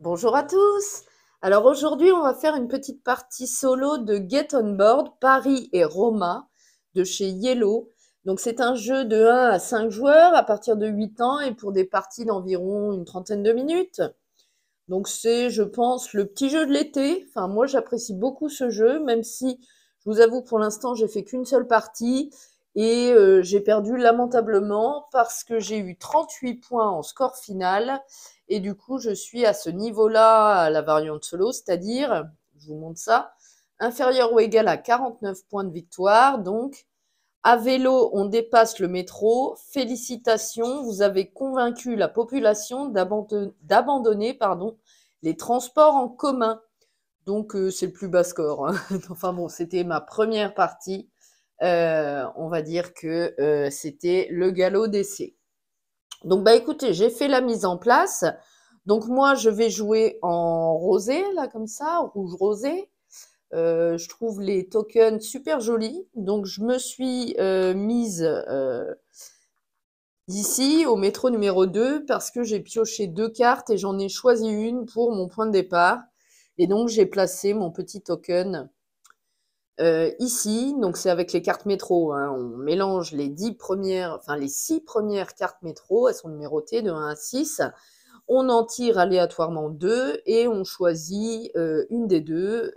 Bonjour à tous. Alors aujourd'hui, on va faire une petite partie solo de Get On Board Paris et Roma de chez Yellow. Donc c'est un jeu de 1 à 5 joueurs à partir de 8 ans et pour des parties d'environ une trentaine de minutes. Donc c'est, je pense, le petit jeu de l'été. Enfin, moi, j'apprécie beaucoup ce jeu, même si, je vous avoue, pour l'instant, j'ai fait qu'une seule partie et j'ai perdu lamentablement parce que j'ai eu 38 points en score final. Et du coup, je suis à ce niveau-là à la variante solo, c'est-à-dire, je vous montre ça, inférieur ou égal à 49 points de victoire. Donc, à vélo, on dépasse le métro. Félicitations, vous avez convaincu la population d'abandonner les transports en commun. Donc, c'est le plus bas score, hein. Enfin bon, c'était ma première partie. On va dire que c'était le galop d'essai. Donc, bah écoutez, j'ai fait la mise en place. Donc, moi, je vais jouer en rosé, là, comme ça, rouge rosé. Je trouve les tokens super jolis. Donc, je me suis mise ici au métro numéro 2 parce que j'ai pioché 2 cartes et j'en ai choisi une pour mon point de départ. Et donc, j'ai placé mon petit token ici. Donc, c'est avec les cartes métro, hein. On mélange les 6 premières cartes métro. Elles sont numérotées de 1 à 6. On en tire aléatoirement 2 et on choisit une des deux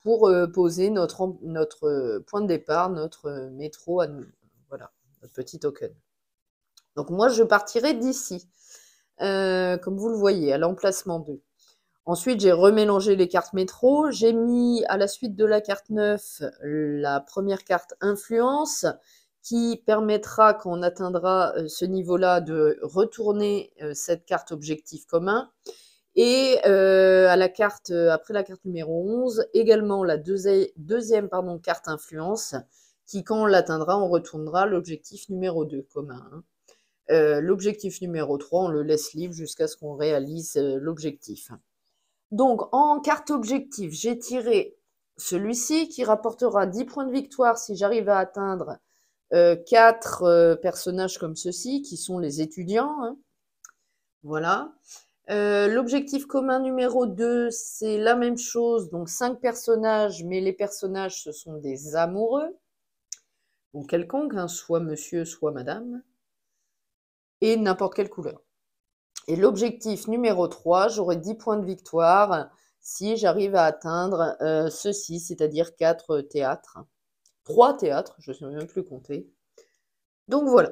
pour poser notre point de départ, notre métro à nous. Voilà, notre petit token. Donc moi, je partirai d'ici, comme vous le voyez, à l'emplacement 2. Ensuite, j'ai remélangé les cartes métro. J'ai mis à la suite de la carte 9 la première carte influence qui permettra, quand on atteindra ce niveau-là, de retourner cette carte objectif commun. Et à la carte, après la carte numéro 11, également la deuxième carte influence qui, quand on l'atteindra, on retournera l'objectif numéro 2 commun, hein. L'objectif numéro 3, on le laisse libre jusqu'à ce qu'on réalise l'objectif. Donc, en carte objectif, j'ai tiré celui-ci qui rapportera 10 points de victoire si j'arrive à atteindre 4 personnages comme ceci, qui sont les étudiants, hein. Voilà. L'objectif commun numéro 2, c'est la même chose, donc 5 personnages, mais les personnages, ce sont des amoureux, ou quelconques, hein, soit monsieur, soit madame, et n'importe quelle couleur. Et l'objectif numéro 3, j'aurai 10 points de victoire si j'arrive à atteindre ceci, c'est-à-dire 4 théâtres. 3 théâtres, je ne sais même plus compter. Donc voilà.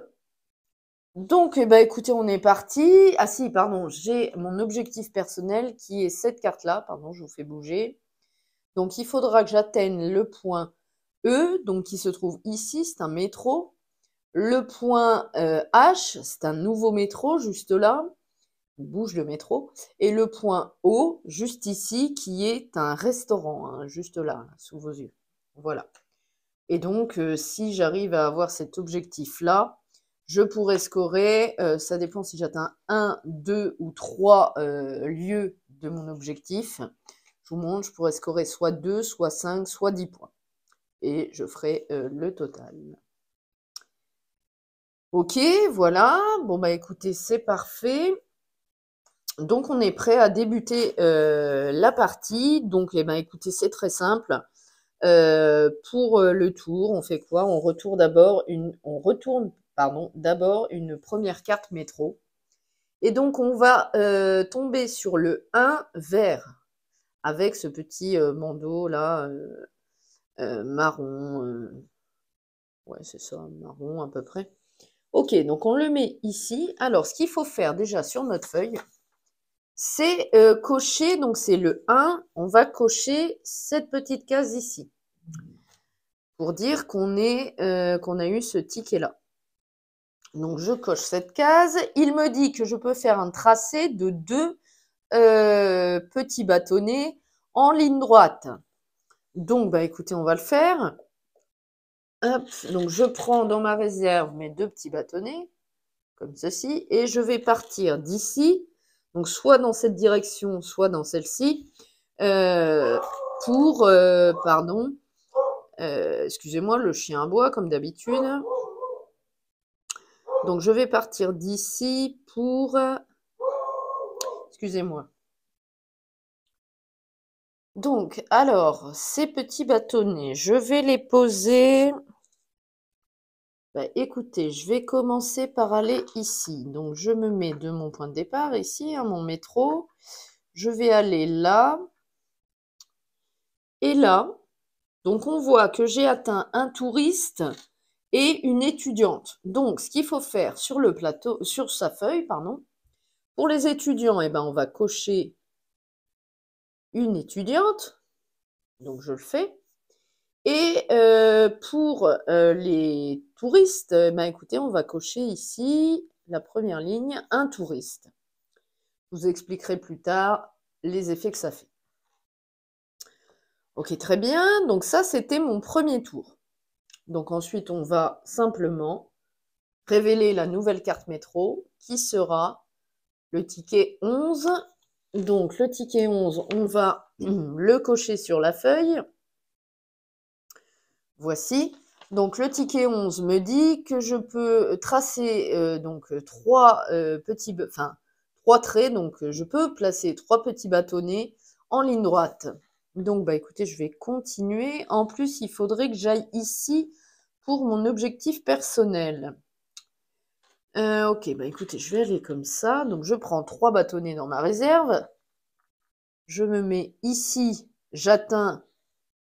Donc, bah, écoutez, on est parti. Ah si, pardon, j'ai mon objectif personnel qui est cette carte-là. Pardon, je vous fais bouger. Donc, il faudra que j'atteigne le point E, donc qui se trouve ici, c'est un métro. Le point H, c'est un nouveau métro, juste là. Bouge le métro. Et le point O, juste ici, qui est un restaurant, hein, juste là, sous vos yeux. Voilà. Et donc, si j'arrive à avoir cet objectif-là, je pourrais scorer, ça dépend si j'atteins 1, 2 ou 3 lieux de mon objectif. Je vous montre, je pourrais scorer soit 2, soit 5, soit 10 points. Et je ferai le total. Ok, voilà. Bon, bah écoutez, c'est parfait. Donc, on est prêt à débuter la partie. Donc, eh ben, écoutez, c'est très simple. Pour le tour, on fait quoi? On retourne d'abord une première carte métro. Et donc, on va tomber sur le 1 vert avec ce petit bandeau là, marron. Ouais, c'est ça, marron à peu près. Ok, donc on le met ici. Alors, ce qu'il faut faire déjà sur notre feuille, c'est cocher, donc c'est le 1, on va cocher cette petite case ici pour dire qu'on a eu ce ticket-là. Donc, je coche cette case. Il me dit que je peux faire un tracé de 2 petits bâtonnets en ligne droite. Donc, bah, écoutez, on va le faire. Hop, donc, je prends dans ma réserve mes 2 petits bâtonnets, comme ceci, et je vais partir d'ici, donc soit dans cette direction, soit dans celle-ci, pour, excusez-moi, le chien aboie comme d'habitude. Donc, je vais partir d'ici pour... Excusez-moi. Donc, alors, ces petits bâtonnets, je vais les poser. Bah, écoutez, je vais commencer par aller ici. Donc, je me mets de mon point de départ ici, hein, mon métro. Je vais aller là et là. Donc, on voit que j'ai atteint un touriste et une étudiante. Donc, ce qu'il faut faire sur le plateau, sur sa feuille, pardon, pour les étudiants, eh ben, on va cocher une étudiante. Donc, je le fais. Et pour les touristes, ben, écoutez, on va cocher ici, la première ligne, un touriste. Je vous expliquerai plus tard les effets que ça fait. Ok, très bien. Donc ça, c'était mon premier tour. Donc ensuite, on va simplement révéler la nouvelle carte métro qui sera le ticket 11. Donc le ticket 11, on va le cocher sur la feuille. Voici. Donc le ticket 11 me dit que je peux tracer trois trois traits. Donc je peux placer trois petits bâtonnets en ligne droite. Donc bah écoutez, je vais continuer. En plus, il faudrait que j'aille ici pour mon objectif personnel. Ok, bah écoutez, je vais aller comme ça. Donc je prends trois bâtonnets dans ma réserve. Je me mets ici, j'atteins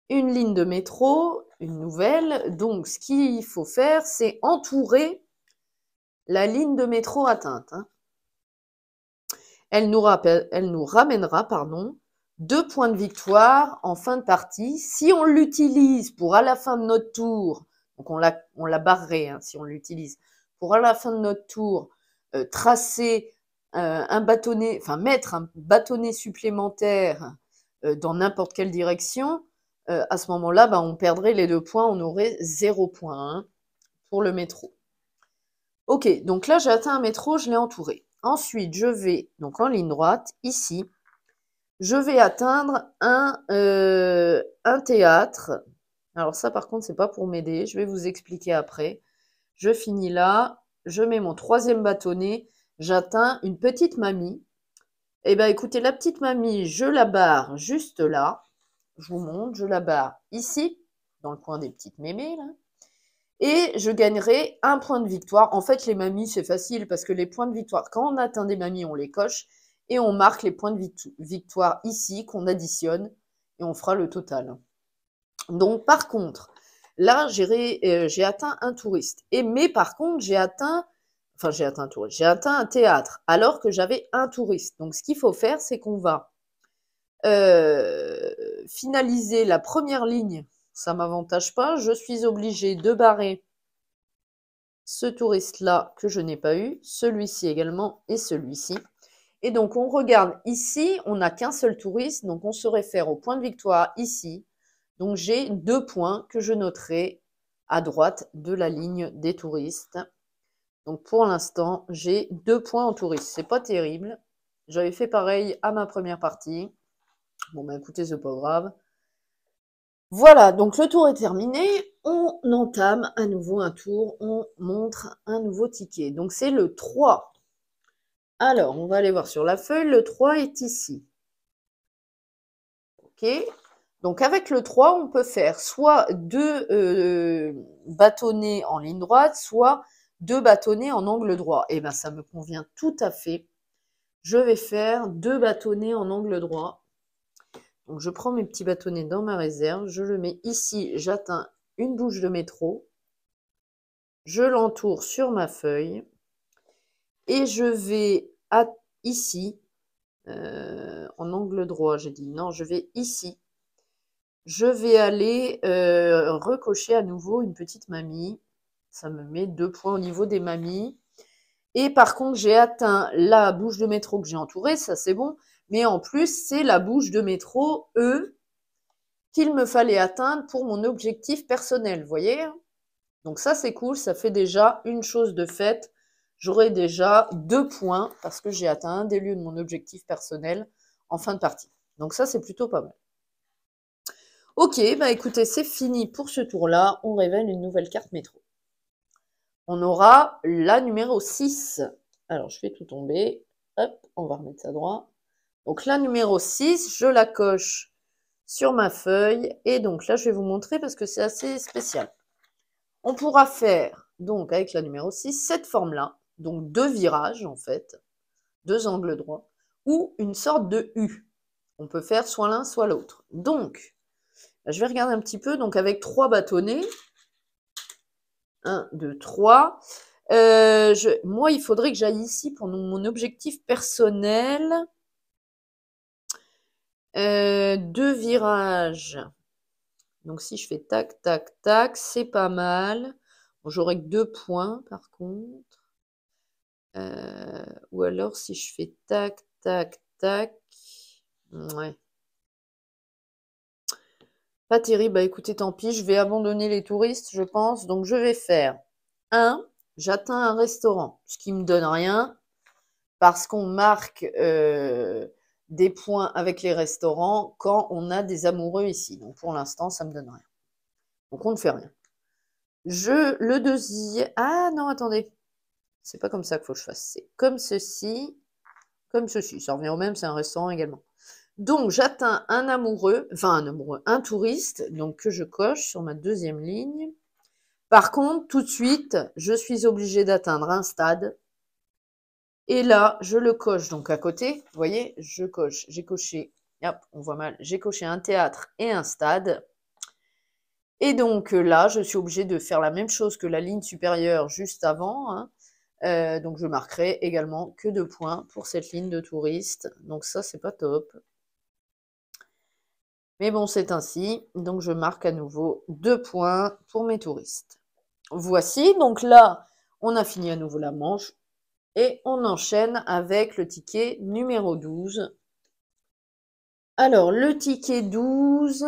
une ligne de métro, une nouvelle. Donc, ce qu'il faut faire, c'est entourer la ligne de métro atteinte. Hein. Elle nous ramènera, pardon, 2 points de victoire en fin de partie. Si on l'utilise pour à la fin de notre tour, donc on la barrerait hein, si on l'utilise, pour à la fin de notre tour, tracer un bâtonnet, enfin mettre un bâtonnet supplémentaire dans n'importe quelle direction, à ce moment-là, bah, on perdrait les 2 points, on aurait 0 point hein, pour le métro. Ok, donc là j'ai atteint un métro, je l'ai entouré. Ensuite, je vais, donc en ligne droite, ici, je vais atteindre un théâtre. Alors ça par contre, c'est pas pour m'aider, je vais vous expliquer après. Je finis là, je mets mon troisième bâtonnet, j'atteins une petite mamie. Eh bien écoutez, la petite mamie, je la barre juste là. Je vous montre, je la barre ici, dans le coin des petites mémés, là. Et je gagnerai un point de victoire. En fait, les mamies, c'est facile parce que les points de victoire, quand on atteint des mamies, on les coche et on marque les points de victoire ici qu'on additionne et on fera le total. Donc, par contre, là, j'ai atteint un touriste. Mais par contre, j'ai atteint un touriste, j'ai atteint un théâtre alors que j'avais un touriste. Donc, ce qu'il faut faire, c'est qu'on va finaliser la première ligne. Ça m'avantage pas. Je suis obligée de barrer ce touriste-là que je n'ai pas eu, celui-ci également et celui-ci. Et donc, on regarde ici, on n'a qu'un seul touriste, donc on se réfère au point de victoire ici. Donc, j'ai 2 points que je noterai à droite de la ligne des touristes. Donc, pour l'instant, j'ai 2 points en touriste. C'est pas terrible. J'avais fait pareil à ma première partie. Bon, bah écoutez, c'est pas grave. Voilà, donc le tour est terminé. On entame à nouveau un tour. On montre un nouveau ticket. Donc, c'est le 3. Alors, on va aller voir sur la feuille. Le 3 est ici. OK. Donc, avec le 3, on peut faire soit 2 bâtonnets en ligne droite, soit 2 bâtonnets en angle droit. Eh bien, ça me convient tout à fait. Je vais faire 2 bâtonnets en angle droit. Donc, je prends mes petits bâtonnets dans ma réserve. Je le mets ici. J'atteins une bouche de métro. Je l'entoure sur ma feuille. Et je vais ici, en angle droit, j'ai dit non, je vais ici. Je vais aller recocher à nouveau une petite mamie. Ça me met 2 points au niveau des mamies. Et par contre, j'ai atteint la bouche de métro que j'ai entourée, ça c'est bon. Mais en plus, c'est la bouche de métro E qu'il me fallait atteindre pour mon objectif personnel, vous voyez? Donc ça c'est cool, ça fait déjà une chose de faite. J'aurai déjà 2 points parce que j'ai atteint un des lieux de mon objectif personnel en fin de partie. Donc ça c'est plutôt pas mal. Ok, bah écoutez, c'est fini pour ce tour-là. On révèle une nouvelle carte métro. On aura la numéro 6. Alors, je fais tout tomber. Hop, on va remettre ça droit. Donc, la numéro 6, je la coche sur ma feuille. Et donc là, je vais vous montrer parce que c'est assez spécial. On pourra faire, donc avec la numéro 6, cette forme-là, donc 2 virages en fait, 2 angles droits, ou une sorte de U. On peut faire soit l'un, soit l'autre. Donc, je vais regarder un petit peu, donc avec 3 bâtonnets, 1, 2, 3. Moi, il faudrait que j'aille ici pour mon objectif personnel. 2 virages. Donc, si je fais tac, tac, tac, c'est pas mal. Bon, j'aurai que 2 points, par contre. Ou alors, si je fais tac, tac, tac. Ouais. Pas terrible. Bah, écoutez, tant pis. Je vais abandonner les touristes, je pense. Donc, je vais faire 1. J'atteins un restaurant, ce qui me donne rien. Parce qu'on marque des points avec les restaurants quand on a des amoureux ici. Donc pour l'instant, ça me donne rien. Donc on ne fait rien. Le deuxième... Ah non, attendez. C'est pas comme ça qu'il faut que je fasse. C'est comme ceci. Comme ceci. Ça revient au même, c'est un restaurant également. Donc j'atteins un amoureux, un touriste, donc que je coche sur ma deuxième ligne. Par contre, tout de suite, je suis obligée d'atteindre un stade. Et là, je le coche donc à côté. Vous voyez, je coche. J'ai coché, hop, on voit mal. J'ai coché un théâtre et un stade. Et donc là, je suis obligée de faire la même chose que la ligne supérieure juste avant. Hein. Donc je marquerai également que 2 points pour cette ligne de touristes. Donc ça, c'est pas top. Mais bon, c'est ainsi. Donc je marque à nouveau 2 points pour mes touristes. Voici, donc là, on a fini à nouveau la manche. Et on enchaîne avec le ticket numéro 12. Alors, le ticket 12,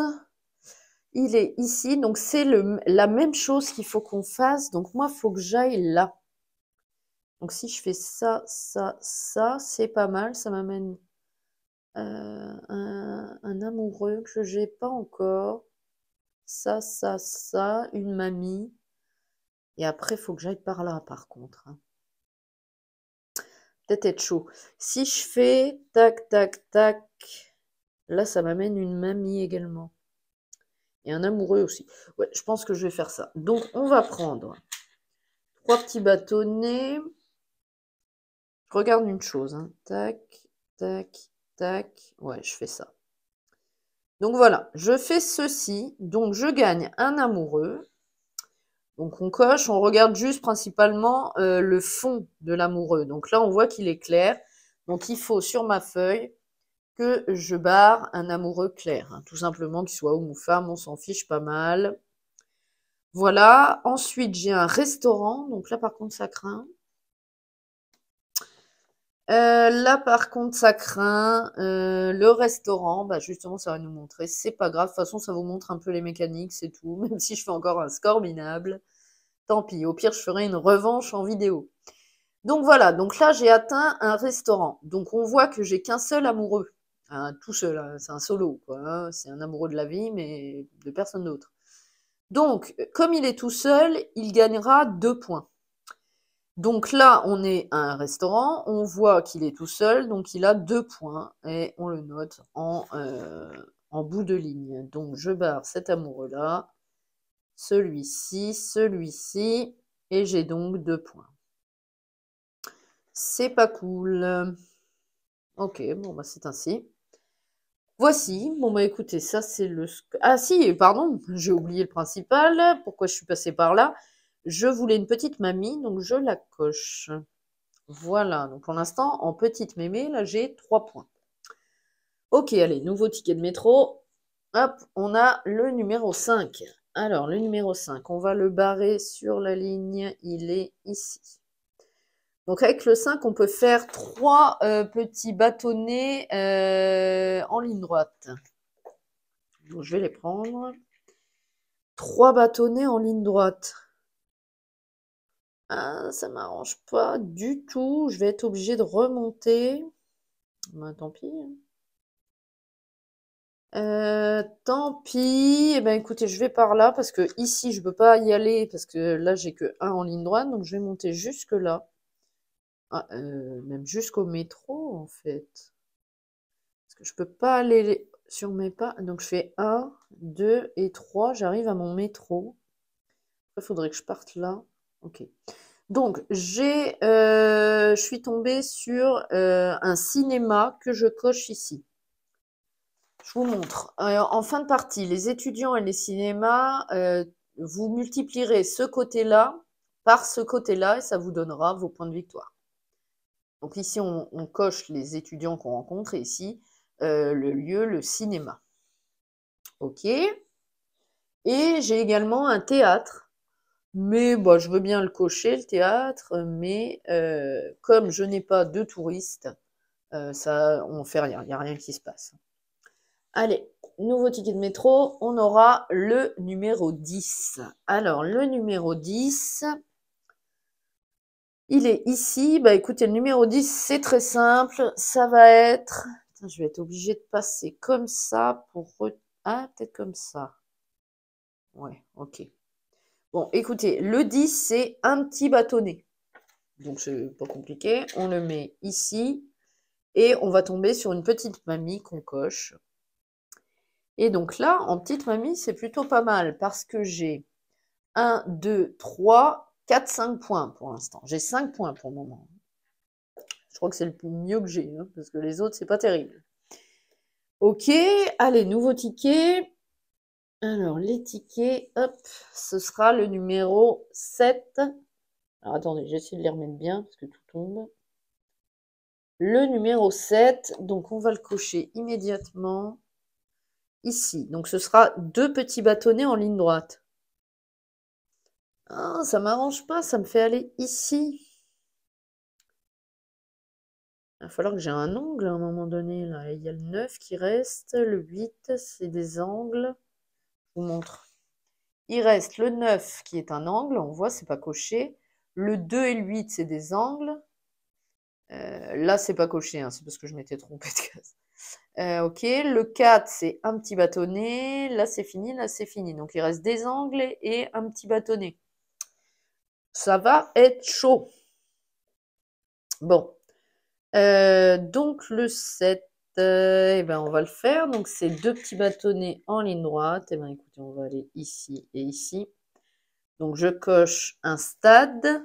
il est ici. Donc, c'est la même chose qu'il faut qu'on fasse. Donc, moi, il faut que j'aille là. Donc, si je fais ça, ça, ça, c'est pas mal. Ça m'amène un amoureux que je n'ai pas encore. Ça, ça, ça, une mamie. Et après, il faut que j'aille par là, par contre. Hein. Peut-être être chaud. Si je fais tac, tac, tac, là, ça m'amène une mamie également. Et un amoureux aussi. Ouais, je pense que je vais faire ça. Donc, on va prendre 3 petits bâtonnets. Je regarde une chose. Hein. Tac, tac, tac. Ouais, je fais ça. Donc, voilà. Je fais ceci. Donc, je gagne un amoureux. Donc, on coche. On regarde juste principalement le fond de l'amoureux. Donc, là, on voit qu'il est clair. Donc, il faut, sur ma feuille, que je barre un amoureux clair. Hein. Tout simplement, qu'il soit homme ou femme, on s'en fiche pas mal. Voilà. Ensuite, j'ai un restaurant. Donc là, par contre, ça craint. Là, par contre, ça craint. Le restaurant, bah, justement, ça va nous montrer. C'est pas grave. De toute façon, ça vous montre un peu les mécaniques, c'est tout. Même si je fais encore un score minable. Tant pis. Au pire, je ferai une revanche en vidéo. Donc voilà. Donc là, j'ai atteint un restaurant. Donc on voit que j'ai qu'un seul amoureux. Hein, tout seul. Hein, c'est un solo, quoi. Hein, c'est un amoureux de la vie, mais de personne d'autre. Donc, comme il est tout seul, il gagnera 2 points. Donc là, on est à un restaurant, on voit qu'il est tout seul, donc il a 2 points et on le note en bout de ligne. Donc je barre cet amoureux-là, celui-ci, et j'ai donc 2 points. C'est pas cool. Ok, bon bah c'est ainsi. Voici, bon bah écoutez, ça c'est le... Ah si, pardon, j'ai oublié le principal, pourquoi je suis passée par là? Je voulais une petite mamie, donc je la coche. Voilà, donc pour l'instant, en petite mémé, là j'ai 3 points. Ok, allez, nouveau ticket de métro. Hop, on a le numéro 5. Alors, le numéro 5, on va le barrer sur la ligne, il est ici. Donc avec le 5, on peut faire 3 petits bâtonnets en ligne droite. Donc, je vais les prendre. 3 bâtonnets en ligne droite. Ah, ça m'arrange pas du tout. Je vais être obligée de remonter. Ben, tant pis. Tant pis. Eh ben, écoutez, je vais par là parce que ici, je peux pas y aller parce que là, j'ai que 1 en ligne droite. Donc, je vais monter jusque là. Ah, même jusqu'au métro, en fait. Parce que je peux pas aller sur mes pas. Donc je fais 1, 2 et 3. J'arrive à mon métro. Il faudrait que je parte là. Ok. Donc je suis tombée sur un cinéma que je coche ici. Je vous montre. En fin de partie, les étudiants et les cinémas, vous multiplierez ce côté-là par ce côté-là et ça vous donnera vos points de victoire. Donc ici, on coche les étudiants qu'on rencontre et ici, le lieu, le cinéma. Ok. Et j'ai également un théâtre. Mais bah, je veux bien le cocher, le théâtre, mais comme je n'ai pas de touristes, ça, on fait rien, il n'y a rien qui se passe. Allez, nouveau ticket de métro, on aura le numéro 10. Alors, le numéro 10, il est ici. Bah écoutez, le numéro 10, c'est très simple. Ça va être... Attends, je vais être obligée de passer comme ça pour... Ah, peut-être comme ça. Ouais, ok. Bon, écoutez, le 10, c'est un petit bâtonnet. Donc, c'est pas compliqué. On le met ici. Et on va tomber sur une petite mamie qu'on coche. Et donc là, en petite mamie, c'est plutôt pas mal parce que j'ai 1, 2, 3, 4, 5 points pour l'instant. J'ai 5 points pour le moment. Je crois que c'est le mieux que j'ai, hein, parce que les autres, c'est pas terrible. Ok, allez, nouveau ticket. Alors, les tickets, hop, ce sera le numéro 7. Alors, attendez, j'essaie de les remettre bien, parce que tout tombe. Le numéro 7, donc on va le cocher immédiatement ici. Donc, ce sera 2 petits bâtonnets en ligne droite. Ah, ça m'arrange pas, ça me fait aller ici. Il va falloir que j'ai un angle à un moment donné. Là. Il y a le 9 qui reste, le 8, c'est des angles. Je vous montre. Il reste le 9 qui est un angle, on voit, c'est pas coché. Le 2 et le 8, c'est des angles. Là, c'est pas coché, hein, c'est parce que je m'étais trompée de case. Ok, le 4, c'est un petit bâtonnet. Là, c'est fini, là, c'est fini. Donc, il reste des angles et un petit bâtonnet. Ça va être chaud. Bon. Donc, le 7, eh ben, on va le faire. Donc, c'est 2 petits bâtonnets en ligne droite. Eh ben, écoutez, on va aller ici et ici. Donc, je coche un stade,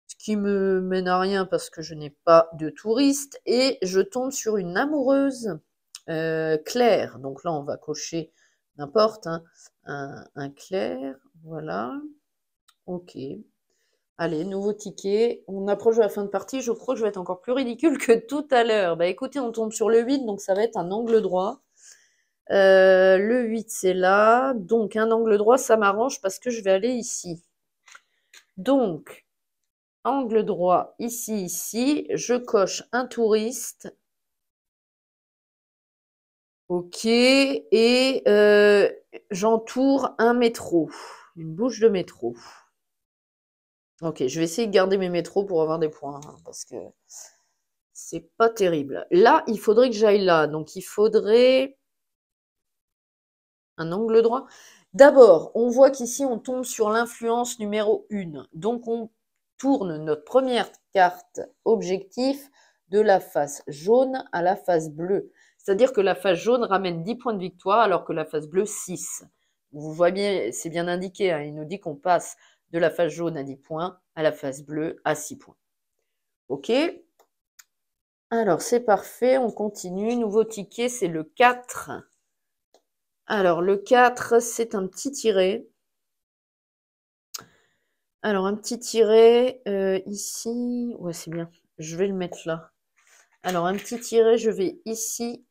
ce qui me mène à rien parce que je n'ai pas de touristes. Et je tombe sur une amoureuse claire. Donc là, on va cocher n'importe, hein, un clair. Voilà. Ok. Allez, nouveau ticket. On approche de la fin de partie. Je crois que je vais être encore plus ridicule que tout à l'heure. Bah écoutez, on tombe sur le 8, donc ça va être un angle droit. Le 8, c'est là. Donc, un angle droit, ça m'arrange parce que je vais aller ici. Donc, angle droit, ici, ici. Je coche un touriste. Ok. Et j'entoure un métro. Une bouche de métro. Ok, je vais essayer de garder mes métros pour avoir des points. Hein, parce que c'est pas terrible. Là, il faudrait que j'aille là. Donc, il faudrait... un angle droit. D'abord, on voit qu'ici, on tombe sur l'influence numéro 1. Donc, on tourne notre première carte objectif de la face jaune à la face bleue. C'est-à-dire que la face jaune ramène 10 points de victoire alors que la face bleue, 6. Vous voyez bien, c'est bien indiqué. Hein, il nous dit qu'on passe de la face jaune à 10 points à la face bleue à 6 points. OK? Alors, c'est parfait. On continue. Nouveau ticket, c'est le 4. Alors, le 4, c'est un petit tiret. Alors, un petit tiret ici. Ouais, c'est bien. Je vais le mettre là. Alors, un petit tiret, je vais ici.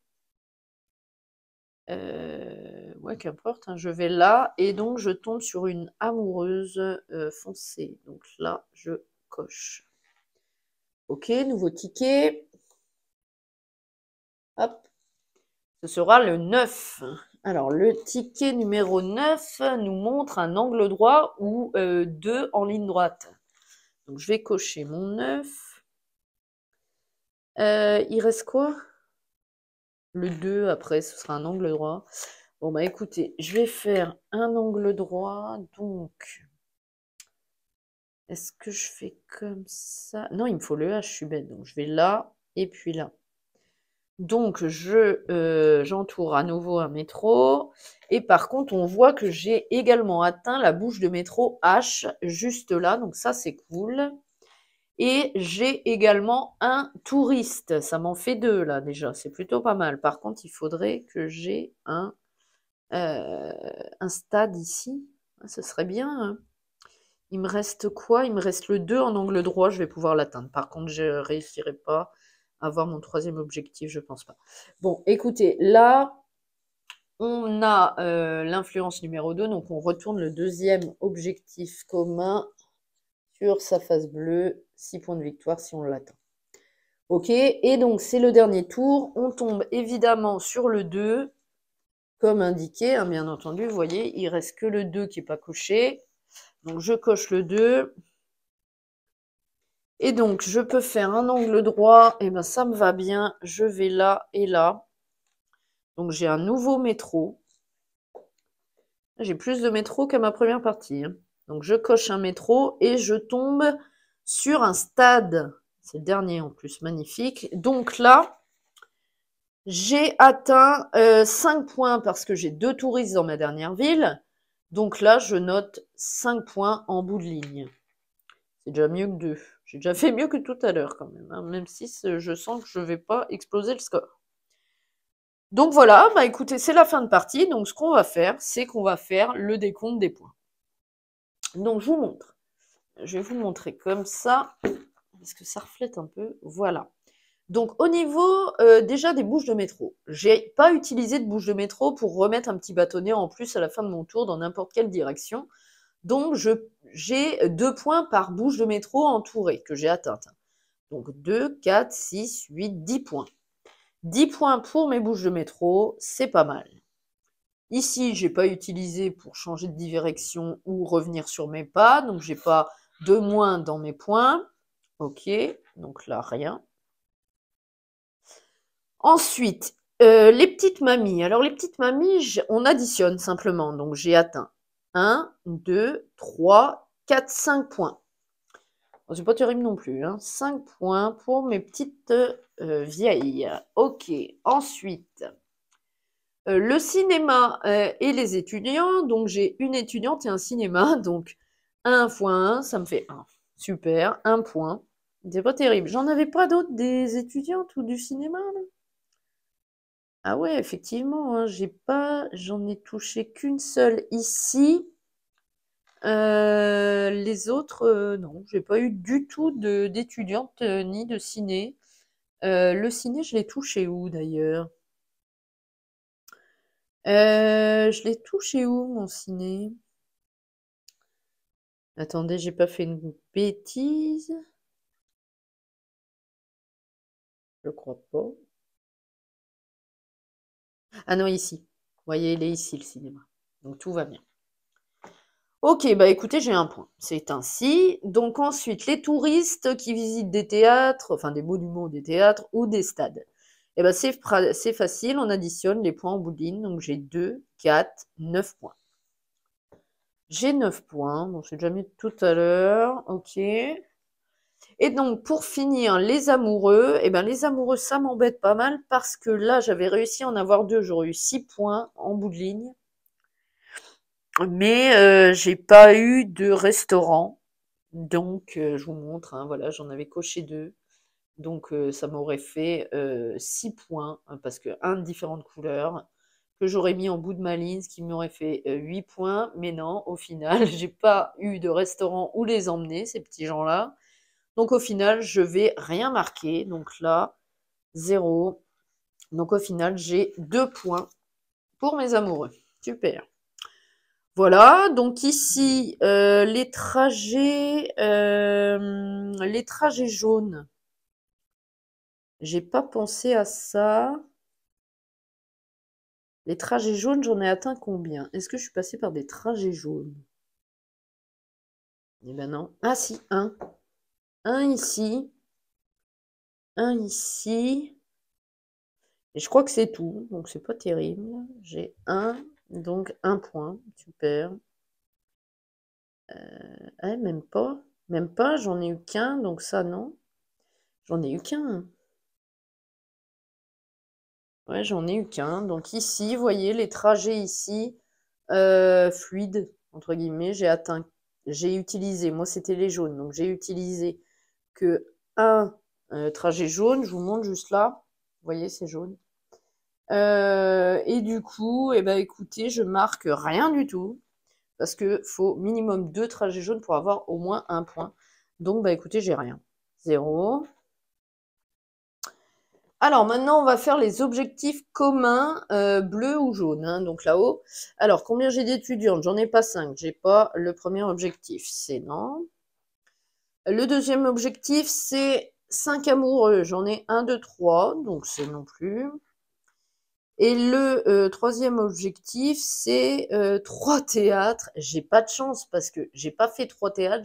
Ouais, qu'importe. Hein, je vais là. Et donc, je tombe sur une amoureuse foncée. Donc là, je coche. Ok, nouveau ticket. Hop. Ce sera le 9. Alors, le ticket numéro 9 nous montre un angle droit ou 2 en ligne droite. Donc, je vais cocher mon 9. Il reste quoi? Le 2, après, ce sera un angle droit. Bon, bah écoutez, je vais faire un angle droit. Donc, est-ce que je fais comme ça? Non, il me faut le H, je suis bête. Donc, je vais là et puis là. Donc, j'entoure à nouveau un métro. Et par contre, on voit que j'ai également atteint la bouche de métro H, juste là. Donc ça, c'est cool. Et j'ai également un touriste. Ça m'en fait deux, là, déjà. C'est plutôt pas mal. Par contre, il faudrait que j'ai un stade ici. Ce serait bien, hein. Il me reste quoi? Il me reste le 2 en angle droit, je vais pouvoir l'atteindre. Par contre, je ne réussirai pas à avoir mon troisième objectif, je pense pas. Bon, écoutez, là, on a l'influence numéro 2, donc on retourne le deuxième objectif commun sur sa face bleue, 6 points de victoire si on l'atteint. Ok, et donc c'est le dernier tour, on tombe évidemment sur le 2, comme indiqué, hein, bien entendu, vous voyez, il reste que le 2 qui n'est pas coché. Donc je coche le 2. Et donc je peux faire un angle droit, et ben ça me va bien, je vais là et là. Donc j'ai un nouveau métro. J'ai plus de métro qu'à ma première partie, hein. Donc je coche un métro et je tombe sur un stade. C'est le dernier en plus, magnifique. Donc là, j'ai atteint 5 points parce que j'ai 2 touristes dans ma dernière ville. Donc là, je note 5 points en bout de ligne. C'est déjà mieux que 2. J'ai déjà fait mieux que tout à l'heure quand même, hein, même si je sens que je ne vais pas exploser le score. Donc voilà, bah écoutez, c'est la fin de partie. Donc ce qu'on va faire, c'est qu'on va faire le décompte des points. Donc je vous montre. Je vais vous montrer comme ça, parce que ça reflète un peu. Voilà. Donc au niveau déjà des bouches de métro, j'ai pas utilisé de bouche de métro pour remettre un petit bâtonnet en plus à la fin de mon tour dans n'importe quelle direction. Donc j'ai 2 points par bouche de métro entourée que j'ai atteinte. Donc 2, 4, 6, 8, 10 points. 10 points pour mes bouches de métro, c'est pas mal. Ici, j'ai pas utilisé pour changer de direction ou revenir sur mes pas, donc j'ai pas de moins dans mes points. Ok, donc là, rien. Ensuite, les petites mamies. Alors, les petites mamies, on additionne simplement. Donc, j'ai atteint 1, 2, 3, 4, 5 points. Bon, c'est pas terrible non plus, hein. 5 points pour mes petites vieilles. Ok, ensuite, le cinéma et les étudiants. Donc, j'ai une étudiante et un cinéma. Donc, 1 fois 1, ça me fait 1. Super, 1 point. C'est pas terrible. J'en avais pas d'autres des étudiantes ou du cinéma, là? Ah ouais, effectivement, hein, j'en ai touché qu'une seule ici. Les autres, non, j'ai pas eu du tout d'étudiante ni de ciné. Le ciné, je l'ai touché où d'ailleurs? Je l'ai touché où mon ciné? Attendez, j'ai pas fait une bêtise? Je crois pas. Ah non, ici. Vous voyez, il est ici le cinéma. Donc tout va bien. Ok, bah écoutez, j'ai un point. C'est ainsi. Donc ensuite, les touristes qui visitent des théâtres, enfin des monuments, des théâtres ou des stades. Eh ben c'est facile, on additionne les points en bout de ligne. Donc j'ai 2, 4, 9 points. J'ai 9 points, bon c'est déjà mis tout à l'heure, ok. Et donc pour finir, les amoureux, eh ben les amoureux ça m'embête pas mal parce que là j'avais réussi à en avoir 2, j'aurais eu 6 points en bout de ligne. Mais j'ai pas eu de restaurant. Donc, je vous montre, hein, voilà, j'en avais coché 2. Donc, ça m'aurait fait 6 points, hein, parce que un de différentes couleurs, que j'aurais mis en bout de ma ligne, ce qui m'aurait fait 8 points. Mais non, au final, j'ai pas eu de restaurant où les emmener, ces petits gens-là. Donc, au final, je vais rien marquer. Donc là, 0. Donc, au final, j'ai 2 points pour mes amoureux. Super. Voilà, donc ici, les trajets jaunes. J'ai pas pensé à ça. Les trajets jaunes, j'en ai atteint combien? Est-ce que je suis passée par des trajets jaunes? Eh ben non. Ah si, un. Un ici. Un ici. Et je crois que c'est tout, donc c'est pas terrible. J'ai un, donc un point. Super. Ah, même pas. Même pas, j'en ai eu qu'un, donc ça non. J'en ai eu qu'un. Ouais, j'en ai eu qu'un. Donc ici, vous voyez, les trajets ici, fluides, entre guillemets, j'ai utilisé, moi c'était les jaunes, donc j'ai utilisé que un trajet jaune, je vous montre juste là, vous voyez, c'est jaune. Et du coup, eh ben, écoutez, je marque rien du tout, parce que faut minimum 2 trajets jaunes pour avoir au moins un point. Donc, bah écoutez, j'ai rien. 0. Alors maintenant, on va faire les objectifs communs, bleu ou jaune, hein, donc là-haut. Alors, combien j'ai d'étudiantes? J'en ai pas 5. J'ai pas le premier objectif, c'est non. Le deuxième objectif, c'est 5 amoureux. J'en ai 1, 2, 3, donc c'est non plus. Et le troisième objectif, c'est 3 théâtres. J'ai pas de chance parce que j'ai pas fait 3 théâtres,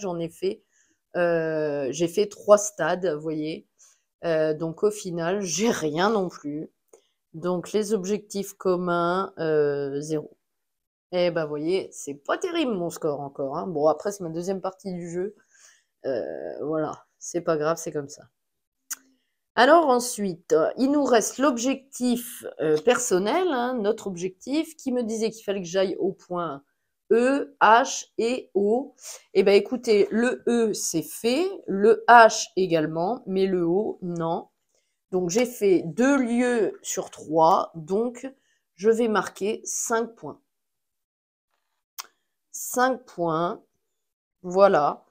j'ai fait 3 stades, vous voyez. Donc au final, j'ai rien non plus. Donc les objectifs communs, 0. Et bah, vous voyez, c'est pas terrible mon score encore, hein. Bon, après, c'est ma deuxième partie du jeu. Voilà, c'est pas grave, c'est comme ça. Alors ensuite, il nous reste l'objectif personnel, hein, notre objectif, qui me disait qu'il fallait que j'aille au point E, H et O. Eh bien écoutez, le E c'est fait, le H également, mais le O non. Donc j'ai fait 2 lieux sur 3, donc je vais marquer 5 points. 5 points, voilà.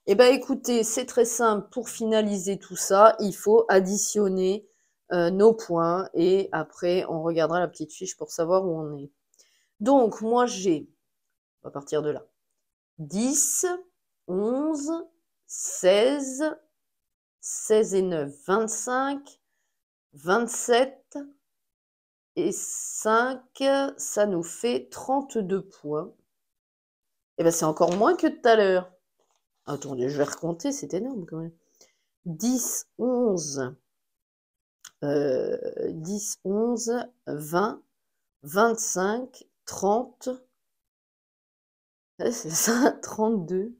Eh bien écoutez, c'est très simple, pour finaliser tout ça, il faut additionner nos points et après on regardera la petite fiche pour savoir où on est. Donc moi j'ai, on va partir de là, 10, 11, 16, 16 et 9, 25, 27 et 5, ça nous fait 32 points. Et bien c'est encore moins que tout à l'heure. Attendez, je vais recompter, c'est énorme quand même. 10, 11, 10, 11, 20, 25, 30, c'est ça, 32.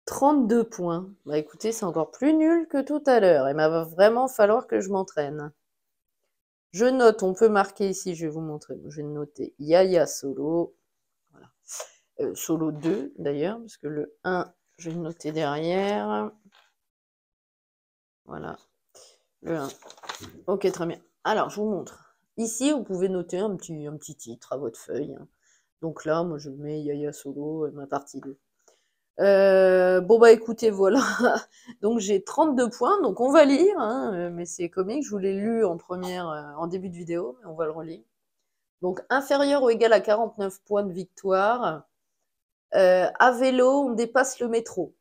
32 points. Bah écoutez, c'est encore plus nul que tout à l'heure. Il va vraiment falloir que je m'entraîne. Je note, on peut marquer ici, je vais vous montrer. Je vais noter Yaya Solo. Voilà. Solo 2 d'ailleurs, parce que le 1, je vais le noter derrière. Voilà. Le 1. Ok, très bien. Alors, je vous montre. Ici, vous pouvez noter un petit titre à votre feuille. Donc là, moi, je mets Yaya Solo, ma partie 2. Bon, bah écoutez, voilà. Donc j'ai 32 points, donc on va lire, hein, mais c'est comique, je vous l'ai lu en première, en début de vidéo, mais on va le relire. Donc inférieur ou égal à 49 points de victoire. À vélo, on dépasse le métro.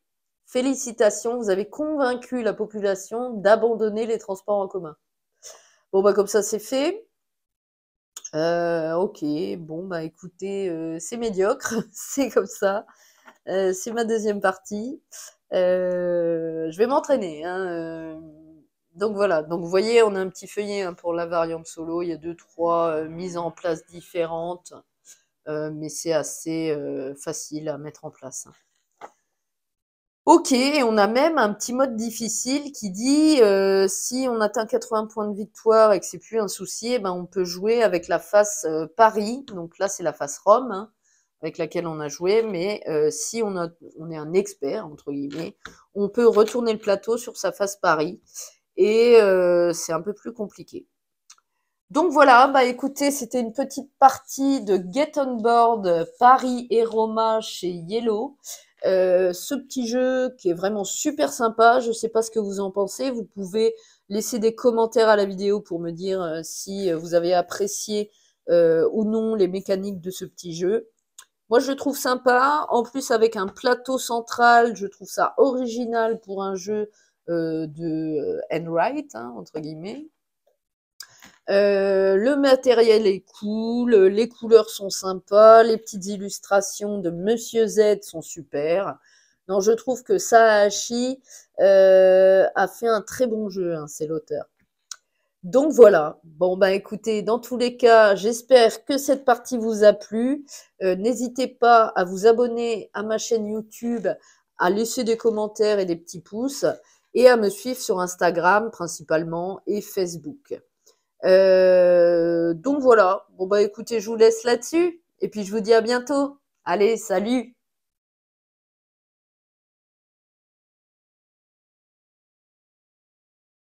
Félicitations, vous avez convaincu la population d'abandonner les transports en commun. Bon, bah comme ça, c'est fait. Ok, bon, bah écoutez, c'est médiocre, c'est comme ça. C'est ma deuxième partie. Je vais m'entraîner, hein. Donc voilà, donc vous voyez, on a un petit feuillet hein, pour la variante solo. Il y a 2-3 mises en place différentes, mais c'est assez facile à mettre en place. Ok, et on a même un petit mode difficile qui dit si on atteint 80 points de victoire et que c'est plus un souci, eh ben on peut jouer avec la face Paris. Donc là, c'est la face Rome hein, avec laquelle on a joué. Mais si on est un expert, entre guillemets, on peut retourner le plateau sur sa face Paris. Et c'est un peu plus compliqué. Donc voilà, bah écoutez, c'était une petite partie de Get on Board Paris et Roma chez Yellow. Ce petit jeu qui est vraiment super sympa, je ne sais pas ce que vous en pensez, vous pouvez laisser des commentaires à la vidéo pour me dire si vous avez apprécié ou non les mécaniques de ce petit jeu. Moi je le trouve sympa, en plus avec un plateau central, je trouve ça original pour un jeu de handwrite, hein, entre guillemets. Le matériel est cool, les couleurs sont sympas, les petites illustrations de Monsieur Z sont super. Non, je trouve que Saashi a fait un très bon jeu, hein, c'est l'auteur. Donc voilà, bon bah écoutez, dans tous les cas, j'espère que cette partie vous a plu. N'hésitez pas à vous abonner à ma chaîne YouTube, à laisser des commentaires et des petits pouces, et à me suivre sur Instagram principalement et Facebook. Donc voilà. Bon bah écoutez, je vous laisse là-dessus et puis je vous dis à bientôt. Allez, salut!